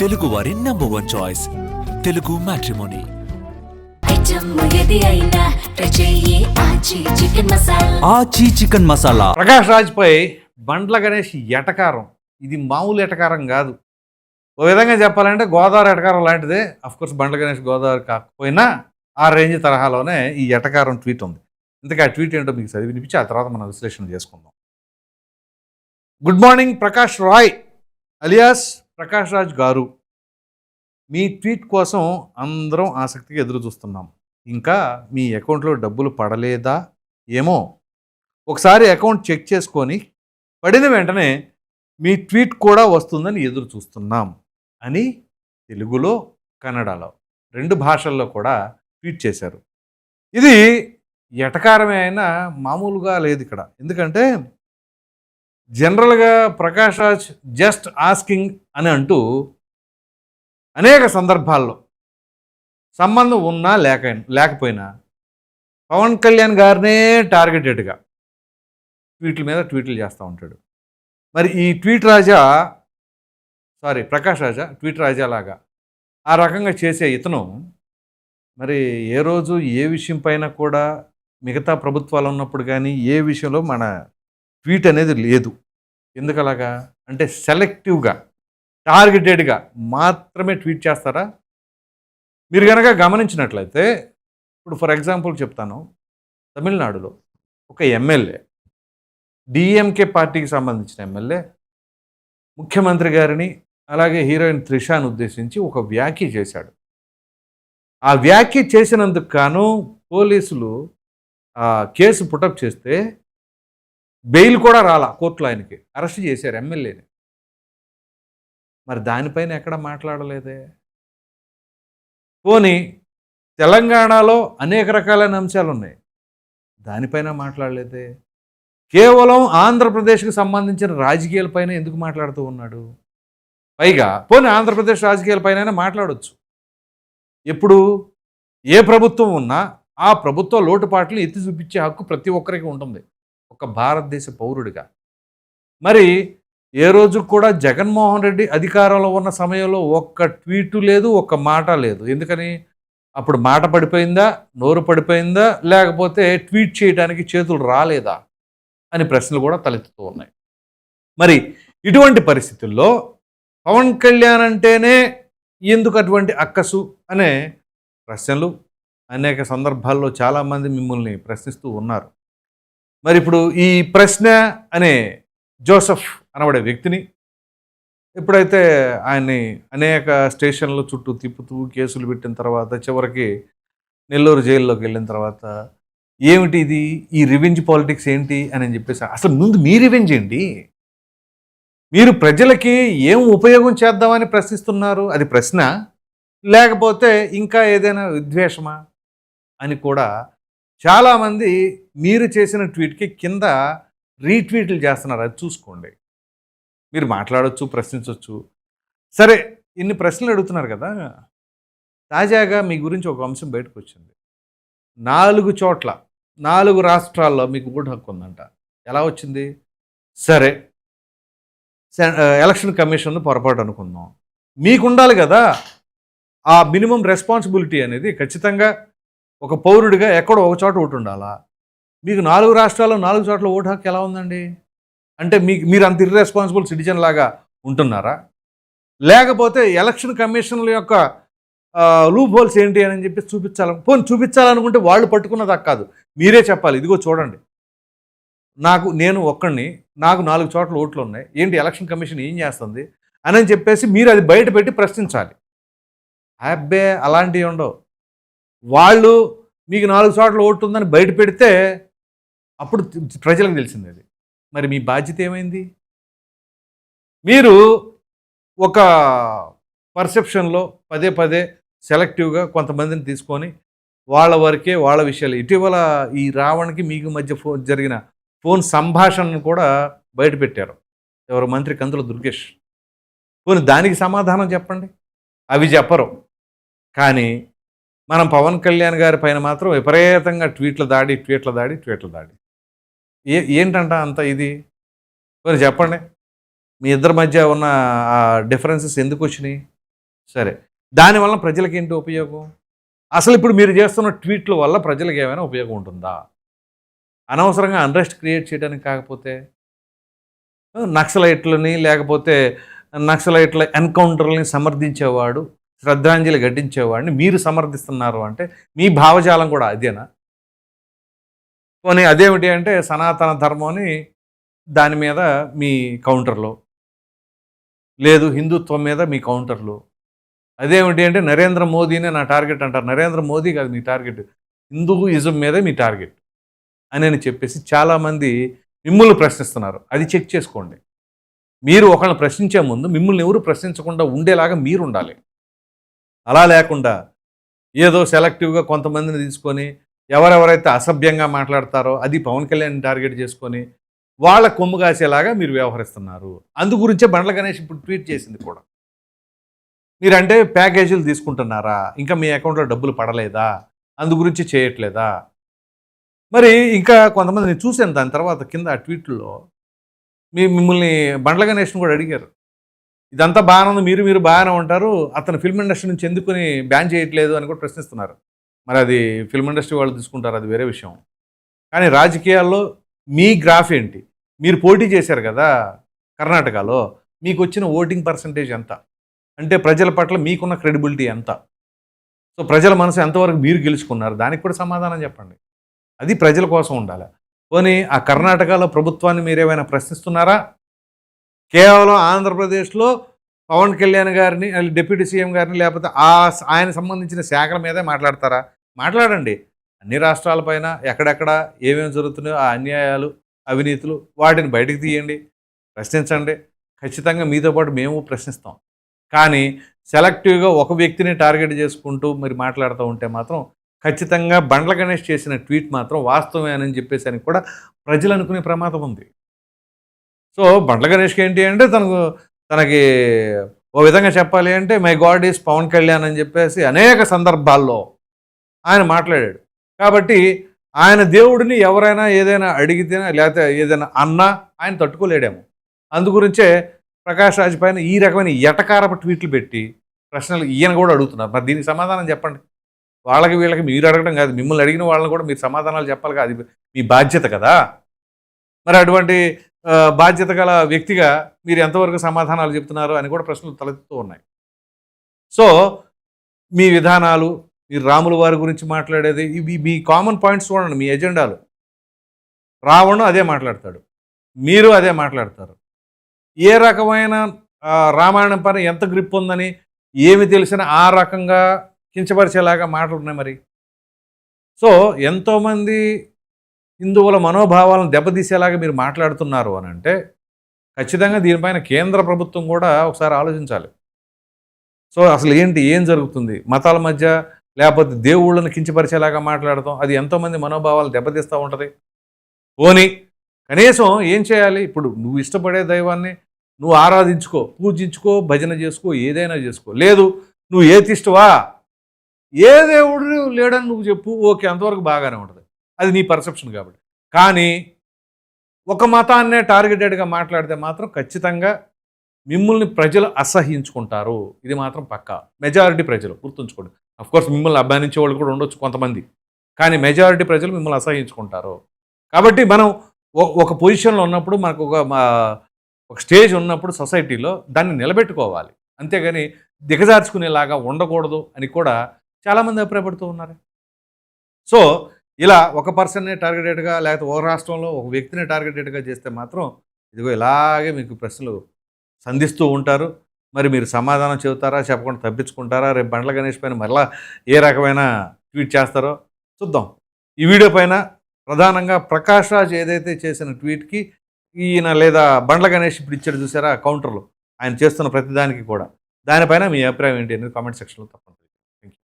తెలుగు వారి number 1 choice Telugu matrimony. ఆచి chicken masala. Prakash Raj పై బండ్ల గణేష్ ఎటకారం, ఇది మామూలు ఎటకారం కాదు. ఓ విధంగా చెప్పాలంటే గోదావరి ఎటకారం లాంటిదే. అఫ్కోర్స్ బండ్ల గణేష్ గోదావరి కాకపోయినా ఆ రేంజ్ తరహాలోనే ఈ ఎటకారం ట్వీట్ ఉంది. ఇంతకీ ఆ ట్వీట్ ఏంటో మీకు చదివి వినిపించి ఆ తర్వాత మనం విశ్లేషణ చేసుకుందాం. Good morning Prakash Rai alias Prakash Raj గారు, మీ ట్వీట్ కోసం అందరం ఆసక్తిగా ఎదురు చూస్తున్నాం. ఇంకా మీ అకౌంట్లో డబ్బులు పడలేదా ఏమో, ఒకసారి అకౌంట్ చెక్ చేసుకొని పడిన వెంటనే మీ ట్వీట్ కూడా వస్తుందని ఎదురు చూస్తున్నాం అని తెలుగులో కన్నడలో 2 భాషల్లో కూడా ట్వీట్ చేశారు. ఇది ఎటకారమే అయినా మామూలుగా లేదు ఇక్కడ. ఎందుకంటే జనరల్గా ప్రకాష్ రాజ్ జస్ట్ ఆస్కింగ్ అని అంటూ అనేక సందర్భాల్లో సంబంధం ఉన్నా లేకపోయినా పవన్ కళ్యాణ్ గారినే టార్గెటెడ్గా ట్వీట్ల మీద ట్వీట్లు చేస్తూ ఉంటాడు. మరి ఈ ప్రకాష్ రాజా ట్వీట్ రాజా లాగా ఆ రకంగా చేసే ఇతను మరి ఏ రోజు ఏ విషయం పైన కూడా మిగతా ప్రభుత్వాలు ఉన్నప్పుడు కానీ ఏ విషయంలో మన ట్వీట్ అనేది లేదు. ఎందుకు అలాగా అంటే సెలెక్టివ్గా టార్గెటెడ్గా మాత్రమే ట్వీట్ చేస్తారా? మీరు కనుక గమనించినట్లయితే ఇప్పుడు ఫర్ ఎగ్జాంపుల్ చెప్తాను, తమిళనాడులో ఒక ఎమ్మెల్యే, డిఎంకే పార్టీకి సంబంధించిన ఎమ్మెల్యే ముఖ్యమంత్రి గారిని అలాగే హీరోయిన్ త్రిషాను ఉద్దేశించి ఒక వ్యాఖ్య చేశాడు. ఆ వ్యాఖ్య చేసినందుకు గాను పోలీసులు కేసు పుటప్ చేస్తే బెయిల్ కూడా రాలా కోర్టులో, ఆయనకి అరెస్ట్ చేశారు ఎమ్మెల్యేని. మరి దానిపైన ఎక్కడ మాట్లాడలేదే. పోనీ తెలంగాణలో అనేక రకాలైన అంశాలు ఉన్నాయి, దానిపైన మాట్లాడలేదే. కేవలం ఆంధ్రప్రదేశ్కి సంబంధించిన రాజకీయాలపైన ఎందుకు మాట్లాడుతూ ఉన్నాడు? పైగా పోనీ ఆంధ్రప్రదేశ్ రాజకీయాలపైన మాట్లాడవచ్చు. ఎప్పుడు ఏ ప్రభుత్వం ఉన్నా ఆ ప్రభుత్వ లోటుపాట్లను ఎత్తి చూపించే హక్కు ప్రతి ఒక్కరికి ఉంటుంది ఒక భారతదేశ పౌరుడిగా. మరి ఏ రోజు కూడా జగన్మోహన్ రెడ్డి అధికారంలో ఉన్న సమయంలో ఒక్క ట్వీటు లేదు, ఒక్క మాట లేదు. ఎందుకని? అప్పుడు మాట పడిపోయిందా, నోరు పడిపోయిందా, లేకపోతే ట్వీట్ చేయడానికి చేతులు రాలేదా అని ప్రశ్నలు కూడా తలెత్తుతూ ఉన్నాయి. మరి ఇటువంటి పరిస్థితుల్లో పవన్ కళ్యాణ్ అంటేనే ఎందుకు అటువంటి అక్కసు అనే ప్రశ్నలు అనేక సందర్భాల్లో చాలామంది మిమ్మల్ని ప్రశ్నిస్తూ ఉన్నారు. మరి ఇప్పుడు ఈ ప్రశ్న అనే జోసెఫ్ అనబడే వ్యక్తిని ఎప్పుడైతే ఆయన్ని అనేక స్టేషన్ల చుట్టూ తిప్పుతూ కేసులు పెట్టిన తర్వాత చివరికి నెల్లూరు జైల్లోకి వెళ్ళిన తర్వాత ఏమిటి ఇది, ఈ రివెంజ్ పాలిటిక్స్ ఏంటి అని చెప్పేసి, అసలు ముందు మీ రివెంజ్ ఏంటి? మీరు ప్రజలకి ఏం ఉపయోగం చేద్దామని ప్రశ్నిస్తున్నారు, అది ప్రశ్న లేకపోతే ఇంకా ఏదైనా విద్వేషమా అని కూడా చాలామంది మీరు చేసిన ట్వీట్కి కింద రీట్వీట్లు చేస్తున్నారు. అది చూసుకోండి. మీరు మాట్లాడవచ్చు, ప్రశ్నించవచ్చు. సరే, ఇన్ని ప్రశ్నలు అడుగుతున్నారు కదా, తాజాగా మీ గురించి ఒక అంశం బయటకు వచ్చింది. 4 చోట్ల 4 రాష్ట్రాల్లో మీకు ఓటు హక్కు ఉందంట. ఎలా వచ్చింది? సరే, ఎలక్షన్ కమిషన్ పొరపాటు అనుకుందాం, మీకు ఉండాలి కదా ఆ మినిమం రెస్పాన్సిబిలిటీ అనేది. ఖచ్చితంగా ఒక పౌరుడిగా ఎక్కడో ఒక చోట ఓటు ఉండాలా. మీకు 4 రాష్ట్రాల్లో 4 చోట్ల ఓటు హక్కు ఎలా ఉందండి? అంటే మీరు అంత ఇర్రెస్పాన్సిబుల్ సిటిజన్ లాగా ఉంటున్నారా? లేకపోతే ఎలక్షన్ కమిషన్ల యొక్క లూప్ హోల్స్ ఏంటి అని చెప్పి చూపించాలనుకుంటే వాళ్ళు పట్టుకున్నది కాదు, మీరే చెప్పాలి. ఇదిగో చూడండి, నేను ఒక్కడిని, నాకు 4 చోట్ల ఓట్లు ఉన్నాయి, ఏంటి ఎలక్షన్ కమిషన్ ఏం చేస్తుంది అని చెప్పేసి మీరు అది బయట పెట్టి ప్రశ్నించాలి. అబ్బే అలాంటివి ఉండవు. వాళ్ళు మీకు 4 చోట్ల ఓటు ఉందని బయట పెడితే అప్పుడు ప్రజలకు తెలిసింది అది. మరి మీ బాధ్యత ఏమైంది? మీరు ఒక పర్సెప్షన్లో పదే సెలెక్టివ్గా కొంతమందిని తీసుకొని వాళ్ళ వరకే వాళ్ళ విషయాలు, ఇటీవల ఈ రావణ్కి మీకు మధ్య జరిగిన ఫోన్ సంభాషణను కూడా బయట పెట్టారు ఎవరు, మంత్రి కందుల దుర్గేష్. పోనీ దానికి సమాధానం చెప్పండి. అవి చెప్పరు. కానీ మనం పవన్ కళ్యాణ్ గారి పైన మాత్రం విపరీతంగా ట్వీట్ల దాడి. ఏంటంట అంత ఇది? మరి చెప్పండి, మీ ఇద్దరి మధ్య ఉన్న ఆ డిఫరెన్సెస్ ఎందుకు వచ్చినాయి? సరే, దానివల్ల ప్రజలకి ఏంటి ఉపయోగం? అసలు ఇప్పుడు మీరు చేస్తున్న ట్వీట్ల వల్ల ప్రజలకు ఏమైనా ఉపయోగం ఉంటుందా? అనవసరంగా అన్రెస్ట్ క్రియేట్ చేయడానికి కాకపోతే నక్సలైట్లని లేకపోతే నక్సలైట్ల ఎన్కౌంటర్లని సమర్థించేవాడు, శ్రద్ధాంజలి ఘటించేవాడిని మీరు సమర్థిస్తున్నారు అంటే మీ భావజాలం కూడా అదేనా? పోనీ అదేమిటి అంటే సనాతన ధర్మం అని దాని మీద మీ కౌంటర్లు, లేదు హిందుత్వం మీద మీ కౌంటర్లు. అదేమిటి అంటే నరేంద్ర మోదీనే నా టార్గెట్ అంటారు. నరేంద్ర మోదీ కాదు మీ టార్గెట్, హిందూయిజం మీదే మీ టార్గెట్ అని చెప్పేసి చాలామంది మిమ్మల్ని ప్రశ్నిస్తున్నారు. అది చెక్ చేసుకోండి. మీరు ఒకళ్ళని ప్రశ్నించే ముందు మిమ్మల్ని ఎవరు ప్రశ్నించకుండా ఉండేలాగా మీరు ఉండాలి. అలా లేకుండా ఏదో సెలెక్టివ్గా కొంతమందిని తీసుకొని ఎవరెవరైతే అసభ్యంగా మాట్లాడతారో అది పవన్ కళ్యాణ్ టార్గెట్ చేసుకొని వాళ్ళ కొమ్ము కాసేలాగా మీరు వ్యవహరిస్తున్నారు. అందు గురించే బండ్ల గణేష్ ఇప్పుడు ట్వీట్ చేసింది కూడా. మీరంటే ప్యాకేజీలు తీసుకుంటున్నారా, ఇంకా మీ అకౌంట్లో డబ్బులు పడలేదా, అందు గురించి చేయట్లేదా? మరి ఇంకా కొంతమంది నేను చూశాను దాని తర్వాత కింద ఆ ట్వీట్లో మిమ్మల్ని బండ్ల గణేష్ని కూడా అడిగారు, ఇదంతా బాగానే ఉంది, మీరు బాగానే ఉంటారు, అతను ఫిల్మ్ ఇండస్ట్రీ నుంచి ఎందుకుని బ్యాన్ చేయట్లేదు అని కూడా ప్రశ్నిస్తున్నారు. మరి అది ఫిల్మ్ ఇండస్ట్రీ వాళ్ళు తీసుకుంటారు, అది వేరే విషయం. కానీ రాజకీయాల్లో మీ గ్రాఫ్ ఏంటి? మీరు పోటీ చేశారు కదా కర్ణాటకలో, మీకు వచ్చిన ఓటింగ్ పర్సంటేజ్ ఎంత, అంటే ప్రజల పట్ల మీకున్న క్రెడిబిలిటీ ఎంత, సో ప్రజల మనసు ఎంతవరకు మీరు గెలుచుకున్నారు, దానికి కూడా సమాధానం చెప్పండి. అది ప్రజల కోసం ఉండాలి. పోనీ ఆ కర్ణాటకలో ప్రభుత్వాన్ని మీరేమైనా ప్రశ్నిస్తున్నారా? కేవలం ఆంధ్రప్రదేశ్లో పవన్ కళ్యాణ్ గారిని, డిప్యూటీ సీఎం గారిని, లేకపోతే ఆయన సంబంధించిన శాఖల మీదే మాట్లాడతారా? మాట్లాడండి. అన్ని రాష్ట్రాలపైన ఎక్కడెక్కడ ఏమేమి జరుగుతున్నాయో ఆ అన్యాయాలు, అవినీతులు వాటిని బయటకు తీయండి, ప్రశ్నించండి. ఖచ్చితంగా మీతో పాటు మేము ప్రశ్నిస్తాం. కానీ సెలెక్టివ్గా ఒక వ్యక్తిని టార్గెట్ చేసుకుంటూ మీరు మాట్లాడుతూ ఉంటే మాత్రం ఖచ్చితంగా బండ్ల గణేష్ చేసిన ట్వీట్ మాత్రం వాస్తవమే అని చెప్పేసి అని కూడా ప్రజలు అనుకునే ప్రమాదం ఉంది. సో బండ్ల గణేష్కి ఏంటి అంటే తనకి ఓ విధంగా చెప్పాలి అంటే my God is Pawan Kalyan అని చెప్పేసి అనేక సందర్భాల్లో ఆయన మాట్లాడాడు. కాబట్టి ఆయన దేవుడిని ఎవరైనా ఏదైనా అడిగితేనా లేకపోతే ఏదైనా అన్నా ఆయన తట్టుకోలేడేమో. అందుగురించే ప్రకాష్ రాజ్ పైన ఈ రకమైన ఎటకారపు ట్వీట్లు పెట్టి ప్రశ్నలు ఈయన కూడా అడుగుతున్నారు. మరి దీనికి సమాధానం చెప్పండి. వాళ్ళకి వీళ్ళకి మీరు అడగడం కాదు, మిమ్మల్ని అడిగిన వాళ్ళని కూడా మీరు సమాధానాలు చెప్పాలి కదా, అది మీ బాధ్యత కదా. మరి అటువంటి బాధ్యత గల వ్యక్తిగా మీరు ఎంతవరకు సమాధానాలు చెప్తున్నారు అని కూడా ప్రశ్నలు తలెత్తుతూ ఉన్నాయి. సో మీ విధానాలు, మీరు రాముల వారి గురించి మాట్లాడేది, ఇవి మీ కామన్ పాయింట్స్ చూడండి. మీ ఎజెండాలు, రావణుడు అదే మాట్లాడతాడు, మీరు అదే మాట్లాడతారు. ఏ రకమైన రామాయణం పైన ఎంత గ్రిప్ ఉందని ఏమి తెలిసినా ఆ రకంగా కించపరిచేలాగా మాటలు ఉన్నాయి. మరి సో ఎంతోమంది హిందువుల మనోభావాలను దెబ్బతీసేలాగా మీరు మాట్లాడుతున్నారు అని అంటే ఖచ్చితంగా దీనిపైన కేంద్ర ప్రభుత్వం కూడా ఒకసారి ఆలోచించాలి. సో అసలు ఏం జరుగుతుంది మతాల మధ్య, లేకపోతే దేవుళ్ళని కించపరిచేలాగా మాట్లాడతాం, అది ఎంతోమంది మనోభావాలు దెబ్బతీస్తూ ఉంటుంది. పోనీ కనీసం ఏం చేయాలి? ఇప్పుడు నువ్వు ఇష్టపడే దైవాన్ని నువ్వు ఆరాధించుకో, పూజించుకో, భజన చేసుకో, ఏదైనా చేసుకో. లేదు నువ్వు ఏతిష్టవా, ఏ దేవుడు లేడని నువ్వు చెప్పు, ఓకే, అంతవరకు బాగానే ఉంటుంది, అది నీ పర్సెప్షన్ కాబట్టి. కానీ ఒక మతాన్నే టార్గెటెడ్గా మాట్లాడితే మాత్రం ఖచ్చితంగా మిమ్మల్ని ప్రజలు అసహించుకుంటారు. ఇది మాత్రం పక్కా. మెజారిటీ ప్రజలు గుర్తుంచుకోండి. అఫ్కోర్స్ మిమ్మల్ని అభిమానించే వాళ్ళు కూడా ఉండొచ్చు కొంతమంది, కానీ మెజారిటీ ప్రజలు మిమ్మల్ని అసహించుకుంటారు. కాబట్టి మనం ఒక పొజిషన్లో ఉన్నప్పుడు, మనకు ఒక స్టేజ్ ఉన్నప్పుడు సొసైటీలో దాన్ని నిలబెట్టుకోవాలి. అంతేగాని దిగజార్చుకునేలాగా ఉండకూడదు అని కూడా చాలామంది అభిప్రాయపడుతూ ఉన్నారు. సో ఇలా ఒక పర్సన్నే టార్గెటెడ్గా, లేకపోతే ఒక రాష్ట్రంలో ఒక వ్యక్తిని టార్గెటెడ్గా చేస్తే మాత్రం ఇదిగో ఇలాగే మీకు ప్రశ్నలు సంధిస్తూ ఉంటారు. మరి మీరు సమాధానం చెబుతారా, చెప్పకుండా తప్పించుకుంటారా? రేపు బండ్ల గణేష్ పైన మరలా ఏ రకమైన ట్వీట్ చేస్తారో చూద్దాం. ఈ వీడియో పైన ప్రధానంగా ప్రకాష్ రాజ్ ఏదైతే చేసిన ట్వీట్కి ఈయన లేదా బండ్ల గణేష్ ఇప్పుడు ఇచ్చాడు చూసారా కౌంటర్లు, ఆయన చేస్తున్న ప్రతిదానికి కూడా, దానిపైన మీ అభిప్రాయం ఏంటి అనేది కామెంట్ సెక్షన్లో తప్పండి.